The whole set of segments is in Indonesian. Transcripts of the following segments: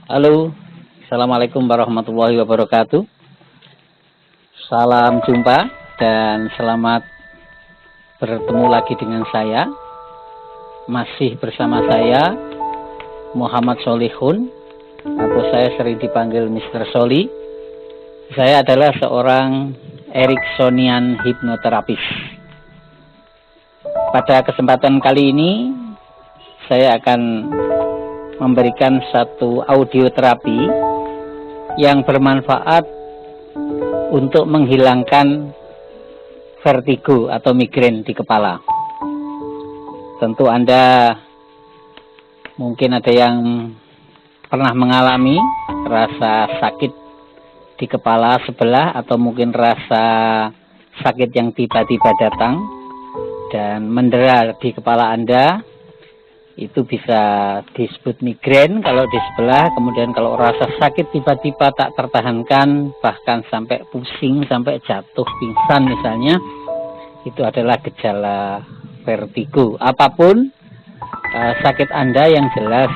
Halo, Assalamualaikum warahmatullahi wabarakatuh. Salam jumpa dan selamat bertemu lagi dengan saya. Masih bersama saya, Muhammad Solihun, atau saya sering dipanggil Mr. Soli. Saya adalah seorang Ericksonian hipnoterapis. Pada kesempatan kali ini, saya akan memberikan satu audio terapi yang bermanfaat untuk menghilangkan vertigo atau migrain di kepala. Tentu Anda mungkin ada yang pernah mengalami rasa sakit di kepala sebelah, atau mungkin rasa sakit yang tiba-tiba datang dan mendera di kepala Anda. Itu bisa disebut migrain kalau di sebelah. Kemudian kalau rasa sakit tiba-tiba tak tertahankan, bahkan sampai pusing, sampai jatuh pingsan misalnya, itu adalah gejala vertigo. Apapun sakit Anda, yang jelas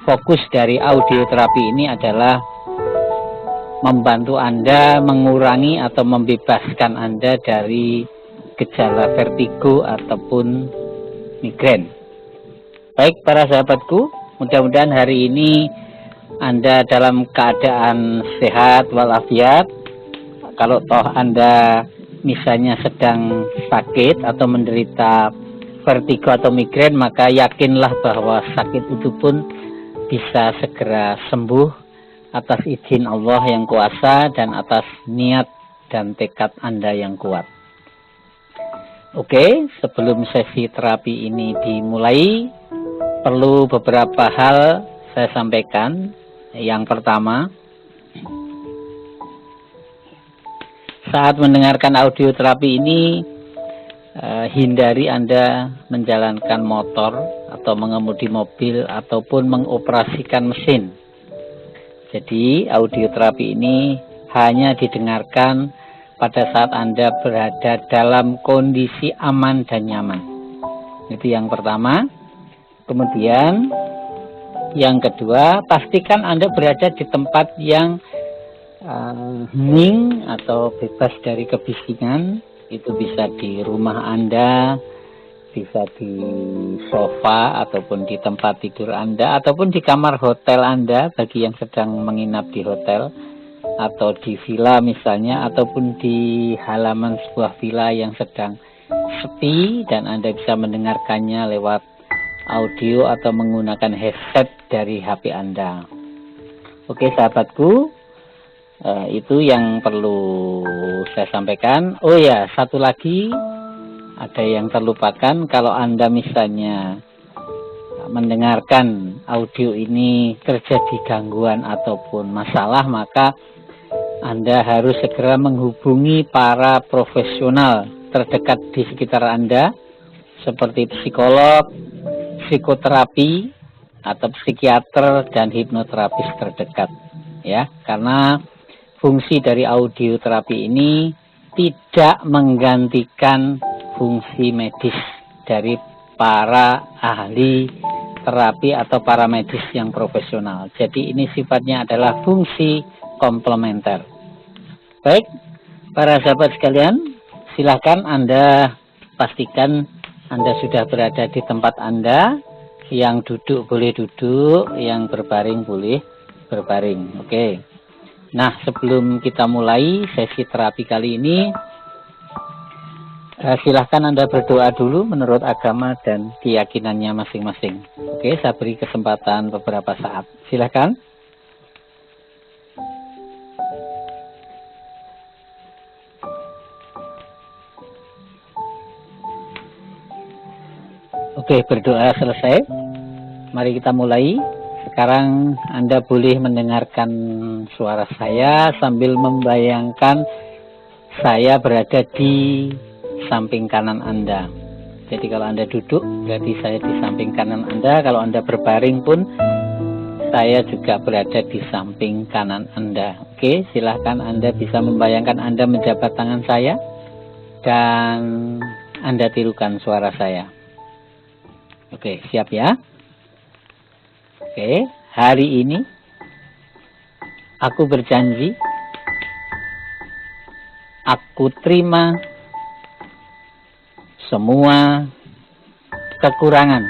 fokus dari audio terapi ini adalah membantu Anda mengurangi atau membebaskan Anda dari gejala vertigo ataupun migrain. Baik para sahabatku, mudah-mudahan hari ini Anda dalam keadaan sehat walafiat. Kalau toh Anda misalnya sedang sakit atau menderita vertigo atau migrain, maka yakinlah bahwa sakit itu pun bisa segera sembuh atas izin Allah yang kuasa dan atas niat dan tekad Anda yang kuat. Oke, sebelum sesi terapi ini dimulai, perlu beberapa hal saya sampaikan. Yang pertama, saat mendengarkan audio terapi ini, hindari Anda menjalankan motor atau mengemudi mobil ataupun mengoperasikan mesin. Jadi audio terapi ini hanya didengarkan pada saat Anda berada dalam kondisi aman dan nyaman. Itu yang pertama. Kemudian yang kedua, pastikan Anda berada di tempat yang hening atau bebas dari kebisingan. Itu bisa di rumah Anda, bisa di sofa ataupun di tempat tidur Anda, ataupun di kamar hotel Anda bagi yang sedang menginap di hotel, atau di villa misalnya, ataupun di halaman sebuah villa yang sedang sepi dan Anda bisa mendengarkannya lewat audio atau menggunakan headset dari HP Anda. Oke sahabatku, itu yang perlu saya sampaikan. Oh ya, satu lagi, ada yang terlupakan. Kalau Anda misalnya mendengarkan audio ini terjadi gangguan ataupun masalah, maka Anda harus segera menghubungi para profesional terdekat di sekitar Anda, seperti psikolog, psikoterapi, atau psikiater dan hipnoterapis terdekat, ya. Karena fungsi dari audio terapi ini tidak menggantikan fungsi medis dari para ahli terapi atau para medis yang profesional. Jadi ini sifatnya adalah fungsi komplementer. Baik, para sahabat sekalian, silakan Anda pastikan Anda sudah berada di tempat Anda. Yang duduk boleh duduk, yang berbaring boleh berbaring. Oke. Nah, sebelum kita mulai sesi terapi kali ini, silahkan Anda berdoa dulu menurut agama dan keyakinannya masing-masing. Oke, saya beri kesempatan beberapa saat. Silahkan. Oke, berdoa selesai. Mari kita mulai. Sekarang Anda boleh mendengarkan suara saya sambil membayangkan saya berada di samping kanan Anda. Jadi kalau Anda duduk, berarti saya di samping kanan Anda. Kalau Anda berbaring pun, saya juga berada di samping kanan Anda. Oke, silahkan Anda bisa membayangkan Anda menjabat tangan saya dan Anda tirukan suara saya. Oke, siap ya? Oke, hari ini Aku berjanji, aku terima semua kekurangan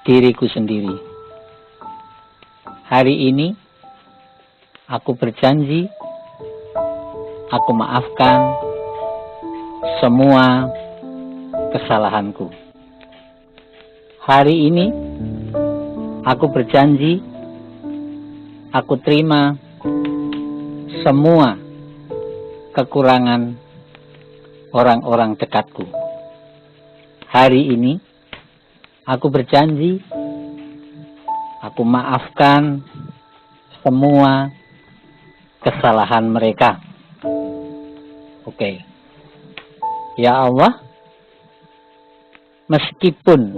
diriku sendiri. Hari ini, aku berjanji, aku maafkan semua kesalahanku. Hari ini, aku berjanji, aku terima semua kekurangan orang-orang dekatku. Hari ini, aku berjanji, aku maafkan semua kesalahan mereka. Oke. Ya Allah, meskipun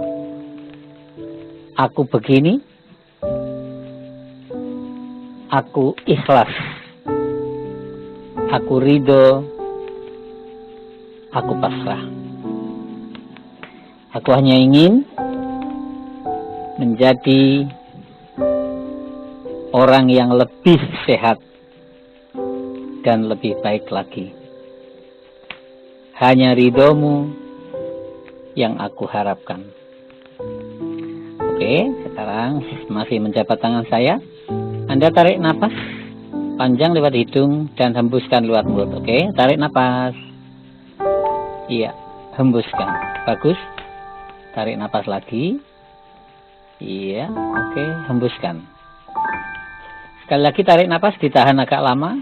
aku begini, aku ikhlas, aku ridho, aku pasrah. Aku hanya ingin menjadi orang yang lebih sehat dan lebih baik lagi. Hanya ridhomu yang aku harapkan. Oke, sekarang masih menjabat tangan saya. Anda tarik napas panjang lewat hidung dan hembuskan lewat mulut. Oke, tarik napas. Iya, hembuskan. Bagus. Tarik napas lagi. Iya, oke, hembuskan. Sekali lagi tarik napas, ditahan agak lama.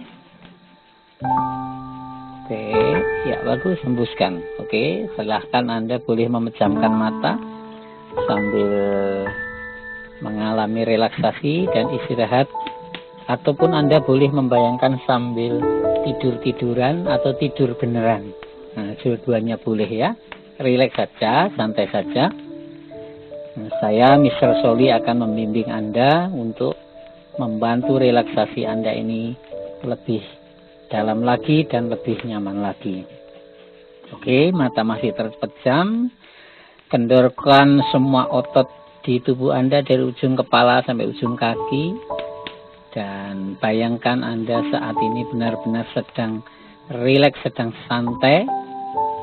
Oke, ya bagus, hembuskan. Oke, silahkan Anda boleh memejamkan mata sambil mengalami relaksasi dan istirahat, ataupun Anda boleh membayangkan sambil tidur-tiduran atau tidur beneran. Nah, dua-duanya boleh ya. Rileks saja, santai saja. Nah, saya Mr. Soli akan membimbing Anda untuk membantu relaksasi Anda ini lebih dalam lagi dan lebih nyaman lagi. Oke, mata masih terpejam. Kendorkan semua otot di tubuh Anda dari ujung kepala sampai ujung kaki. Dan bayangkan Anda saat ini benar-benar sedang rileks, sedang santai,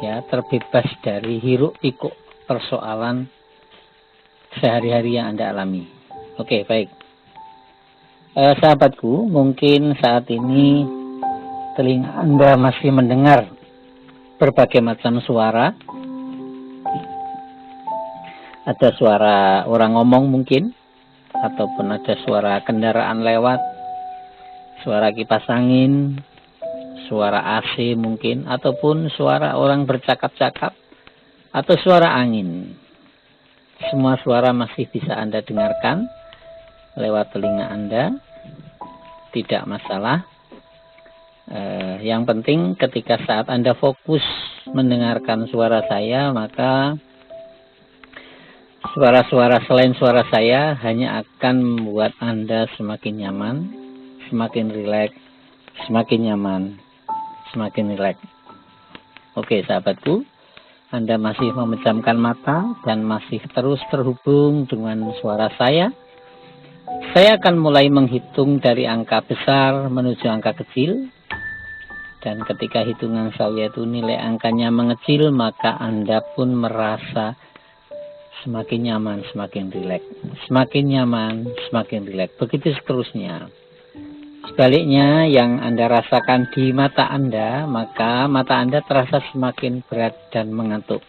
ya, terbebas dari hiruk pikuk persoalan sehari-hari yang Anda alami. Oke, baik. Sahabatku, mungkin saat ini telinga Anda masih mendengar berbagai macam suara. Ada suara orang ngomong mungkin, ataupun ada suara kendaraan lewat, suara kipas angin, suara AC mungkin, ataupun suara orang bercakap-cakap, atau suara angin. Semua suara masih bisa Anda dengarkan lewat telinga Anda. Tidak masalah. Yang penting ketika saat Anda fokus mendengarkan suara saya, maka suara-suara selain suara saya hanya akan membuat Anda semakin nyaman, semakin rileks, semakin nyaman, semakin rileks. Oke, sahabatku, Anda masih memejamkan mata dan masih terus terhubung dengan suara saya. Saya akan mulai menghitung dari angka besar menuju angka kecil. Dan ketika hitungan saya itu nilai angkanya mengecil, maka Anda pun merasa semakin nyaman, semakin rileks. Semakin nyaman, semakin rileks. Begitu seterusnya. Sebaliknya, yang Anda rasakan di mata Anda, maka mata Anda terasa semakin berat dan mengantuk.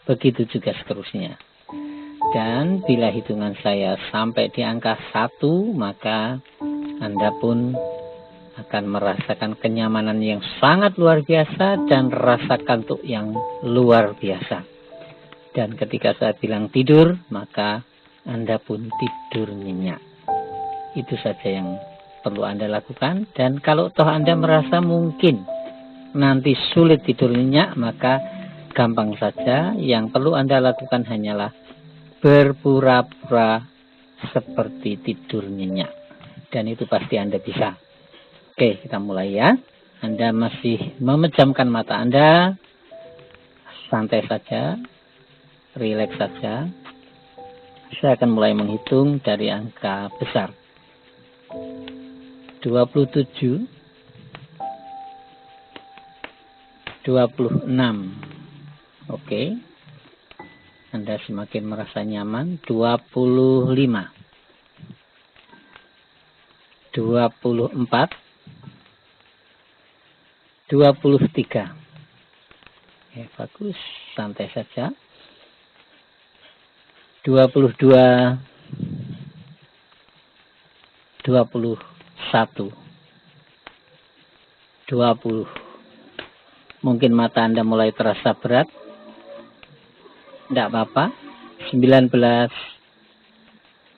Begitu juga seterusnya. Dan bila hitungan saya sampai di angka 1, maka Anda pun akan merasakan kenyamanan yang sangat luar biasa dan rasa kantuk yang luar biasa. Dan ketika saya bilang tidur, maka Anda pun tidur nyenyak. Itu saja yang perlu Anda lakukan. Dan kalau toh Anda merasa mungkin nanti sulit tidur nyenyak, maka gampang saja. Yang perlu Anda lakukan hanyalah berpura-pura seperti tidur nyenyak. Dan itu pasti Anda bisa. Oke, kita mulai ya. Anda masih memejamkan mata Anda. Santai saja. Rileks saja. Saya akan mulai menghitung dari angka besar. 27, 26. Oke. Anda semakin merasa nyaman. 25, 24, 23. Ya, bagus, santai saja. 22, 21, 20. Mungkin mata Anda mulai terasa berat. Tidak apa-apa. 19,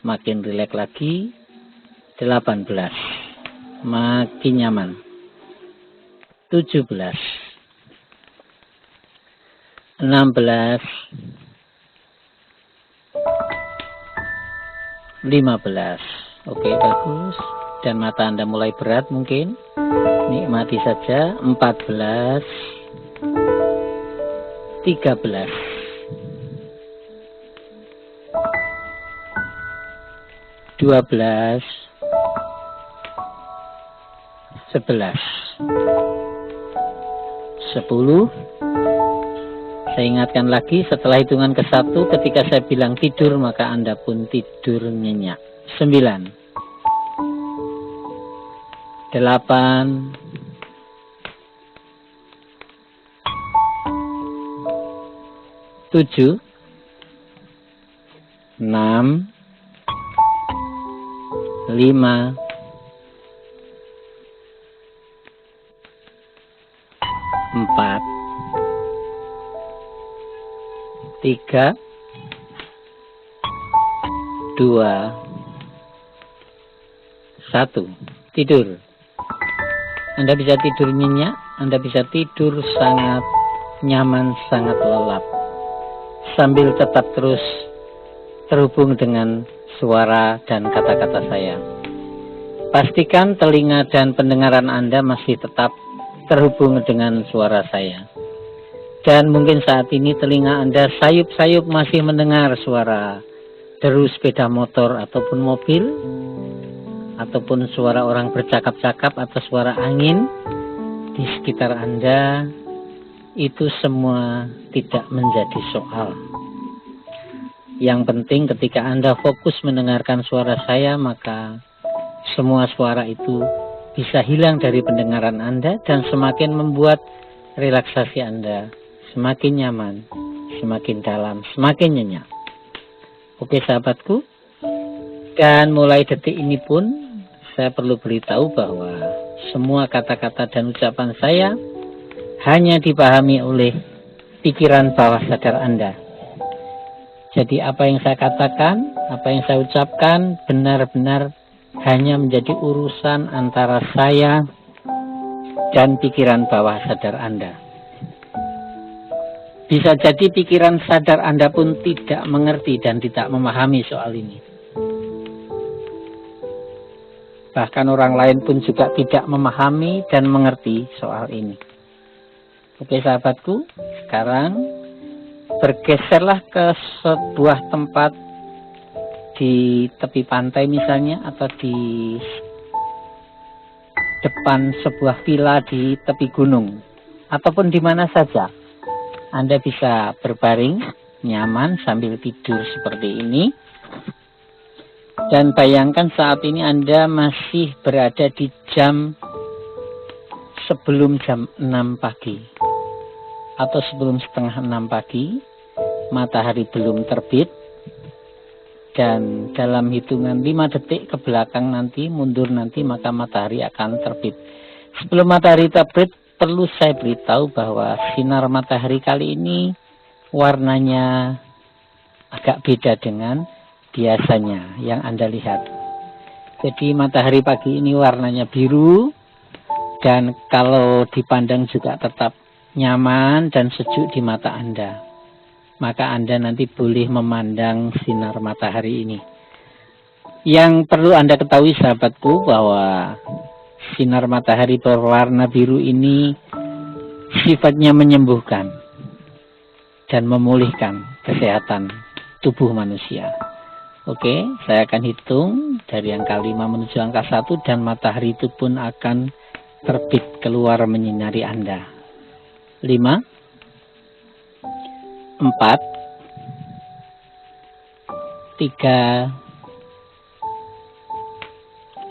makin rileks lagi. 18, makin nyaman. 17, 16, 15. Oke, bagus. Dan mata Anda mulai berat mungkin. Nikmati saja. 14, 13, 12, 11, 10. Saya ingatkan lagi, setelah hitungan ke-1, ketika saya bilang tidur, maka Anda pun tidur nyenyak. 9, 8, 7, 6, 5, 4, 3, 2, 1. Tidur. Anda bisa tidur nyenyak, Anda bisa tidur sangat nyaman, sangat lelap, sambil tetap terus terhubung dengan suara dan kata-kata saya. Pastikan telinga dan pendengaran Anda masih tetap terhubung dengan suara saya. Dan mungkin saat ini telinga Anda sayup-sayup masih mendengar suara deru sepeda motor ataupun mobil, ataupun suara orang bercakap-cakap atau suara angin di sekitar Anda. Itu semua tidak menjadi soal. Yang penting ketika Anda fokus mendengarkan suara saya, maka semua suara itu bisa hilang dari pendengaran Anda dan semakin membuat relaksasi Anda semakin nyaman, semakin dalam, semakin nyenyak. Oke sahabatku, dan mulai detik ini pun saya perlu beritahu bahwa semua kata-kata dan ucapan saya hanya dipahami oleh pikiran bawah sadar Anda. Jadi apa yang saya katakan, apa yang saya ucapkan benar-benar hanya menjadi urusan antara saya dan pikiran bawah sadar Anda. Bisa jadi pikiran sadar Anda pun tidak mengerti dan tidak memahami soal ini. Bahkan orang lain pun juga tidak memahami dan mengerti soal ini. Oke sahabatku, sekarang bergeserlah ke sebuah tempat di tepi pantai misalnya, atau di depan sebuah villa di tepi gunung, ataupun di mana saja. Anda bisa berbaring nyaman sambil tidur seperti ini. Dan bayangkan saat ini Anda masih berada di jam sebelum jam 6 pagi. Atau sebelum setengah 6 pagi. Matahari belum terbit. Dan dalam hitungan 5 detik ke belakang nanti, mundur nanti, maka matahari akan terbit. Sebelum matahari terbit, perlu saya beritahu bahwa sinar matahari kali ini warnanya agak beda dengan biasanya yang Anda lihat. Jadi matahari pagi ini warnanya biru, dan kalau dipandang juga tetap nyaman dan sejuk di mata Anda. Maka Anda nanti boleh memandang sinar matahari ini. Yang perlu Anda ketahui sahabatku, bahwa sinar matahari berwarna biru ini sifatnya menyembuhkan dan memulihkan kesehatan tubuh manusia. Oke, saya akan hitung dari angka 5 menuju angka 1 dan matahari itu pun akan terbit keluar menyinari Anda. 5, 4, 3,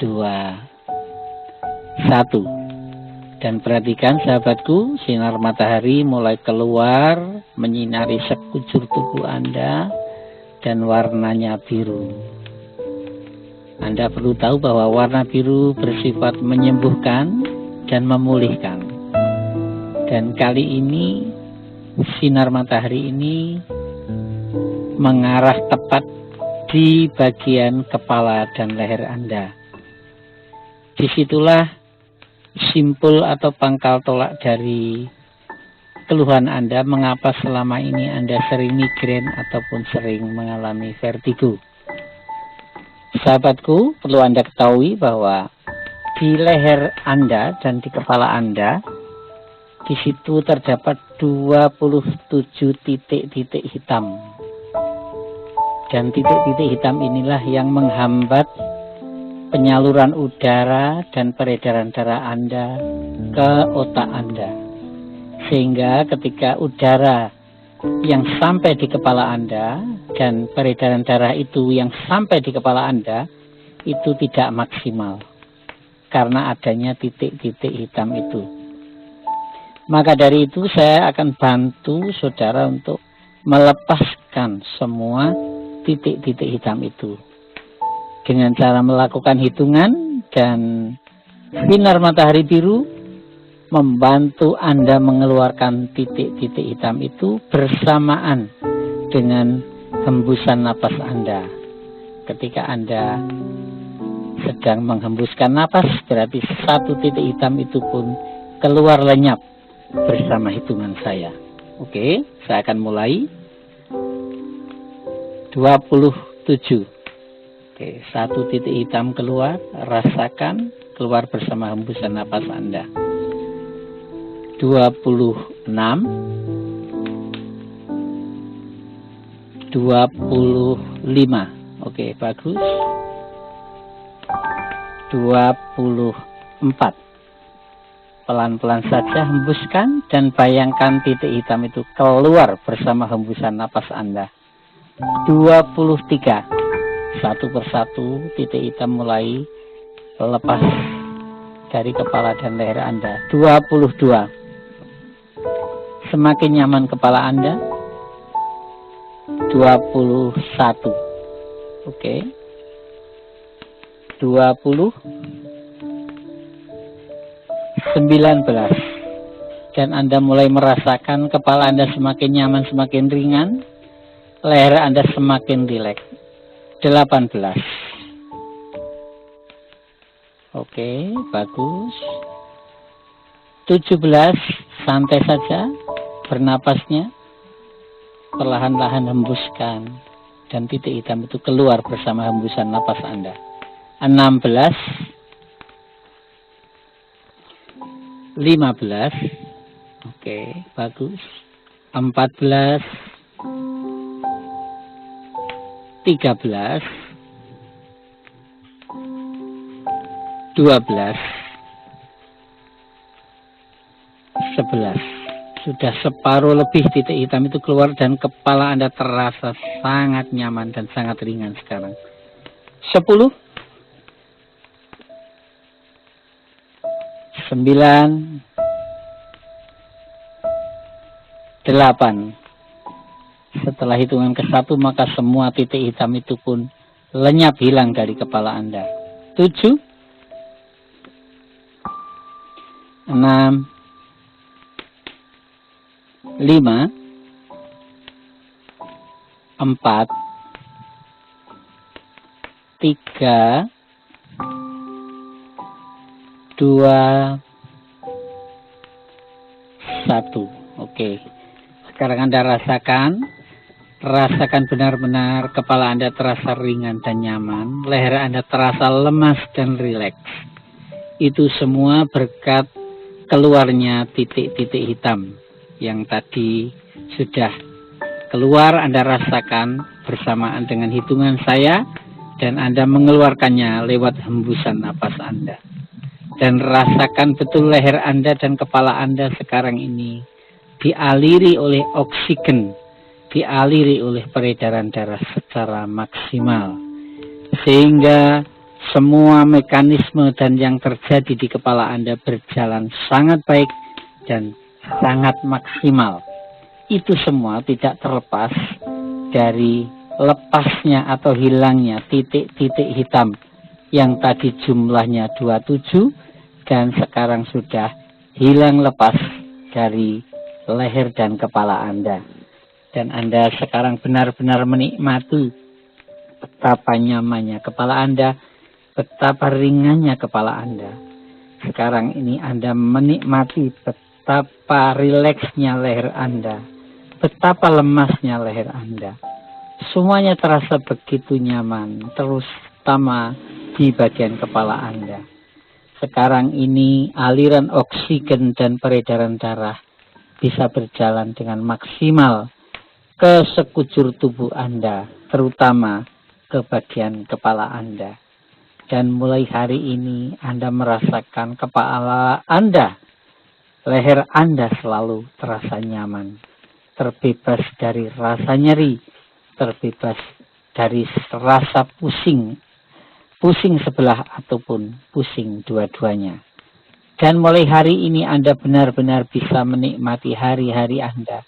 2, 1. Dan perhatikan sahabatku, sinar matahari mulai keluar menyinari sekujur tubuh Anda dan warnanya biru. Anda perlu tahu bahwa warna biru bersifat menyembuhkan dan memulihkan. Dan kali ini sinar matahari ini mengarah tepat di bagian kepala dan leher Anda. Disitulah simpul atau pangkal tolak dari keluhan Anda mengapa selama ini Anda sering migrain ataupun sering mengalami vertigo. Sahabatku, perlu Anda ketahui bahwa di leher Anda dan di kepala Anda, di situ terdapat 27 titik-titik hitam. Dan titik-titik hitam inilah yang menghambat penyaluran udara dan peredaran darah Anda ke otak Anda. Sehingga ketika udara yang sampai di kepala Anda dan peredaran darah itu yang sampai di kepala Anda itu tidak maksimal karena adanya titik-titik hitam itu. Maka dari itu saya akan bantu saudara untuk melepaskan semua titik-titik hitam itu dengan cara melakukan hitungan, dan sinar matahari biru membantu Anda mengeluarkan titik-titik hitam itu bersamaan dengan hembusan napas Anda. Ketika Anda sedang menghembuskan napas, berarti satu titik hitam itu pun keluar lenyap bersama hitungan saya. Oke, saya akan mulai. 27. Oke, satu titik hitam keluar, rasakan keluar bersama hembusan napas Anda. 26, 25. Oke, bagus. 24. Pelan-pelan saja hembuskan dan bayangkan titik hitam itu keluar bersama hembusan napas Anda. 23. Satu persatu titik hitam mulai lepas dari kepala dan leher Anda. 22. Semakin nyaman kepala Anda. 21. Oke. 20. 19. Dan Anda mulai merasakan kepala Anda semakin nyaman, semakin ringan, leher Anda semakin rileks. 18. Oke, bagus. 17. Santai saja bernapasnya, perlahan-lahan hembuskan dan titik hitam itu keluar bersama hembusan napas Anda. 16. 15. Oke, bagus. 14. 13. 12. 11. Sudah separuh lebih titik hitam itu keluar dan kepala Anda terasa sangat nyaman dan sangat ringan sekarang. 10. 9. 8. Setelah hitungan ke-1 maka semua titik hitam itu pun lenyap hilang dari kepala Anda. 7. 6. 5. 4. 3. 2. 1. Oke. Sekarang Anda rasakan benar-benar kepala Anda terasa ringan dan nyaman, leher Anda terasa lemas dan rileks. Itu semua berkat keluarnya titik-titik hitam yang tadi sudah keluar. Anda rasakan bersamaan dengan hitungan saya, dan Anda mengeluarkannya lewat hembusan napas Anda. Dan rasakan betul leher Anda dan kepala Anda sekarang ini dialiri oleh oksigen, dialiri oleh peredaran darah secara maksimal, sehingga semua mekanisme dan yang terjadi di kepala Anda berjalan sangat baik dan sangat maksimal. Itu semua tidak terlepas dari lepasnya atau hilangnya titik-titik hitam yang tadi jumlahnya 27 dan sekarang sudah hilang lepas dari leher dan kepala Anda. Dan Anda sekarang benar-benar menikmati betapa nyamannya kepala Anda, betapa ringannya kepala Anda. Sekarang ini Anda menikmati betapa rileksnya leher Anda, betapa lemasnya leher Anda. Semuanya terasa begitu nyaman, terutama di bagian kepala Anda. Sekarang ini aliran oksigen dan peredaran darah bisa berjalan dengan maksimal ke sekujur tubuh Anda, terutama ke bagian kepala Anda. Dan mulai hari ini Anda merasakan kepala Anda, leher Anda selalu terasa nyaman, terbebas dari rasa nyeri, terbebas dari rasa pusing sebelah ataupun pusing dua-duanya. Dan mulai hari ini Anda benar-benar bisa menikmati hari-hari Anda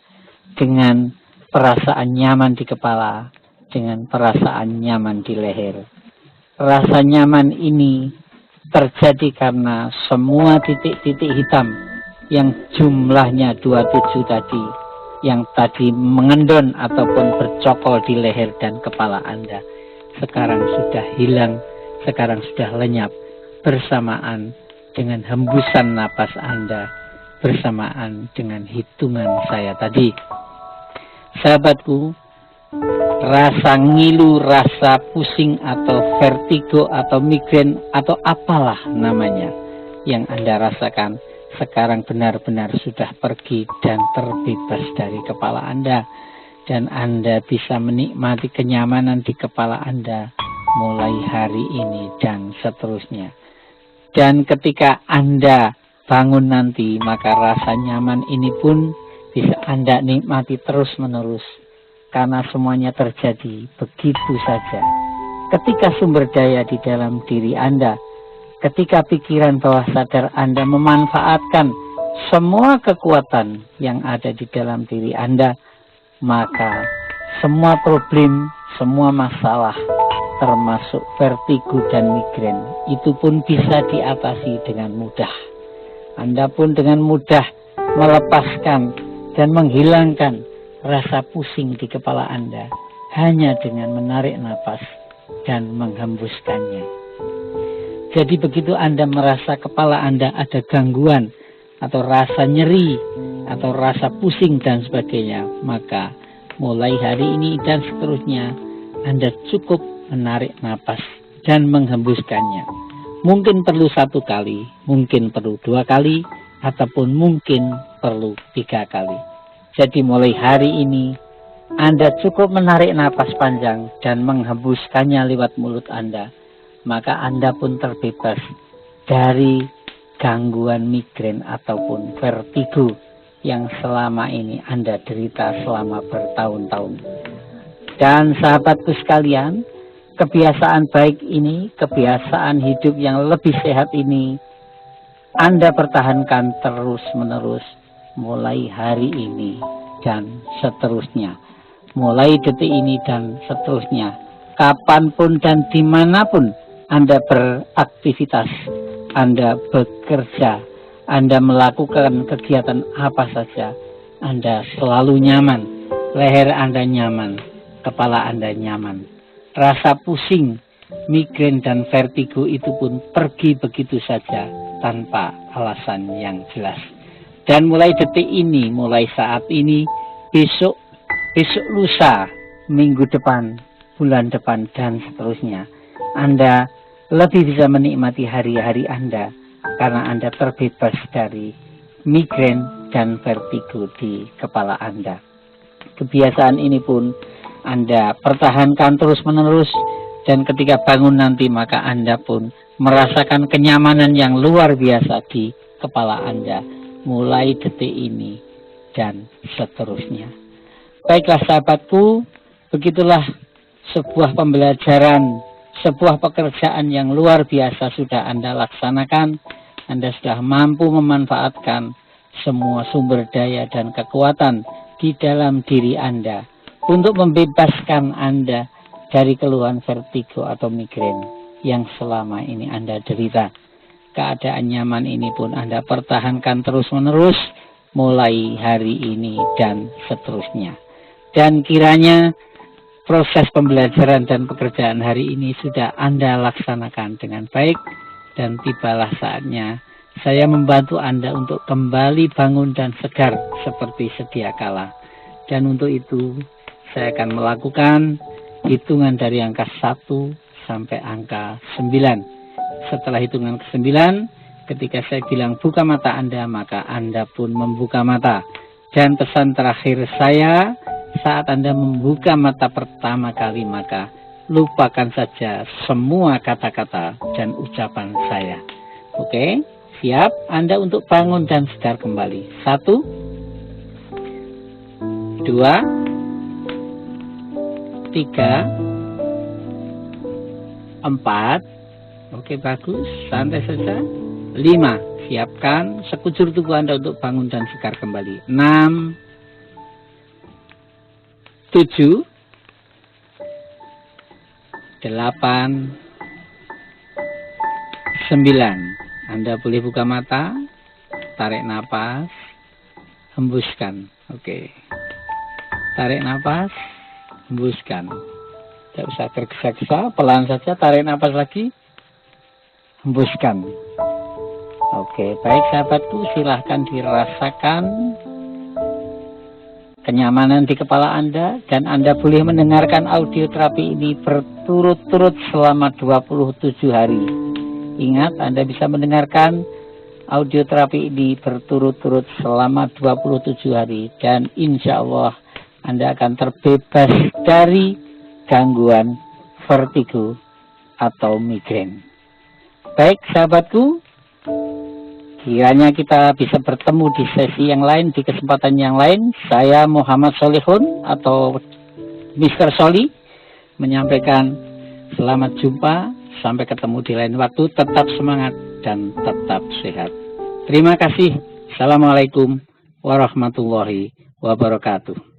dengan perasaan nyaman di kepala, dengan perasaan nyaman di leher. Rasa nyaman ini terjadi karena semua titik-titik hitam yang jumlahnya 27 tadi, yang tadi mengendon ataupun bercokol di leher dan kepala Anda, sekarang sudah hilang, sekarang sudah lenyap bersamaan dengan hembusan napas Anda, bersamaan dengan hitungan saya tadi. Sahabatku, rasa ngilu, rasa pusing atau vertigo atau migrain atau apalah namanya yang Anda rasakan sekarang benar-benar sudah pergi dan terbebas dari kepala Anda, dan Anda bisa menikmati kenyamanan di kepala Anda mulai hari ini dan seterusnya. Dan ketika Anda bangun nanti, maka rasa nyaman ini pun bisa Anda nikmati terus-menerus, karena semuanya terjadi begitu saja. Ketika sumber daya di dalam diri Anda, ketika pikiran bawah sadar Anda memanfaatkan semua kekuatan yang ada di dalam diri Anda, maka semua problem, semua masalah, termasuk vertigo dan migrain, itu pun bisa diatasi dengan mudah. Anda pun dengan mudah melepaskan dan menghilangkan rasa pusing di kepala Anda hanya dengan menarik napas dan menghembuskannya. Jadi begitu Anda merasa kepala Anda ada gangguan atau rasa nyeri atau rasa pusing dan sebagainya, maka mulai hari ini dan seterusnya Anda cukup menarik napas dan menghembuskannya. Mungkin perlu 1 kali, mungkin perlu 2 kali, ataupun mungkin perlu 3 kali. Jadi mulai hari ini Anda cukup menarik napas panjang dan menghembuskannya lewat mulut Anda, maka Anda pun terbebas dari gangguan migrain ataupun vertigo yang selama ini Anda derita selama bertahun-tahun. Dan sahabatku sekalian, kebiasaan baik ini, kebiasaan hidup yang lebih sehat ini, Anda pertahankan terus-menerus mulai hari ini dan seterusnya. Mulai detik ini dan seterusnya. Kapanpun dan dimanapun Anda beraktivitas, Anda bekerja, Anda melakukan kegiatan apa saja, Anda selalu nyaman, leher Anda nyaman, kepala Anda nyaman. Rasa pusing, migrain dan vertigo itu pun pergi begitu saja tanpa alasan yang jelas. Dan mulai detik ini, mulai saat ini, besok lusa, minggu depan, bulan depan dan seterusnya, Anda lebih bisa menikmati hari-hari Anda karena Anda terbebas dari migrain dan vertigo di kepala Anda. Kebiasaan ini pun Anda pertahankan terus-menerus, dan ketika bangun nanti maka Anda pun merasakan kenyamanan yang luar biasa di kepala Anda, mulai detik ini dan seterusnya. Baiklah sahabatku, begitulah sebuah pembelajaran, sebuah pekerjaan yang luar biasa sudah Anda laksanakan. Anda sudah mampu memanfaatkan semua sumber daya dan kekuatan di dalam diri Anda untuk membebaskan Anda dari keluhan vertigo atau migrain yang selama ini Anda derita. Keadaan nyaman ini pun Anda pertahankan terus-menerus mulai hari ini dan seterusnya. Dan kiranya proses pembelajaran dan pekerjaan hari ini sudah Anda laksanakan dengan baik, dan tibalah saatnya saya membantu Anda untuk kembali bangun dan segar seperti sedia kala. Dan untuk itu saya akan melakukan hitungan dari angka 1 sampai angka 9. Setelah hitungan ke-9, ketika saya bilang buka mata Anda, maka Anda pun membuka mata. Dan pesan terakhir saya, saat Anda membuka mata pertama kali, maka lupakan saja semua kata-kata dan ucapan saya. Oke, siap Anda untuk bangun dan segar kembali. 1, 2, 3, 4, 5, oke bagus, santai saja. 5, siapkan sekujur tubuh Anda untuk bangun dan segar kembali. 6, 7, 8, 9. Anda boleh buka mata, tarik nafas, hembuskan. Oke. Tarik nafas, hembuskan. Tidak usah tergesa-gesa, pelan saja, tarik nafas lagi, hembuskan. Oke, baik sahabatku, silahkan dirasakan kenyamanan di kepala Anda, dan Anda boleh mendengarkan audio terapi ini berturut-turut selama 27 hari. Ingat, Anda bisa mendengarkan audio terapi ini berturut-turut selama 27 hari, dan insya Allah Anda akan terbebas dari gangguan vertigo atau migrain. Baik sahabatku, kiranya kita bisa bertemu di sesi yang lain, di kesempatan yang lain. Saya Muhammad Solihun atau Mr. Soli menyampaikan selamat jumpa, sampai ketemu di lain waktu. Tetap semangat dan tetap sehat. Terima kasih. Assalamualaikum warahmatullahi wabarakatuh.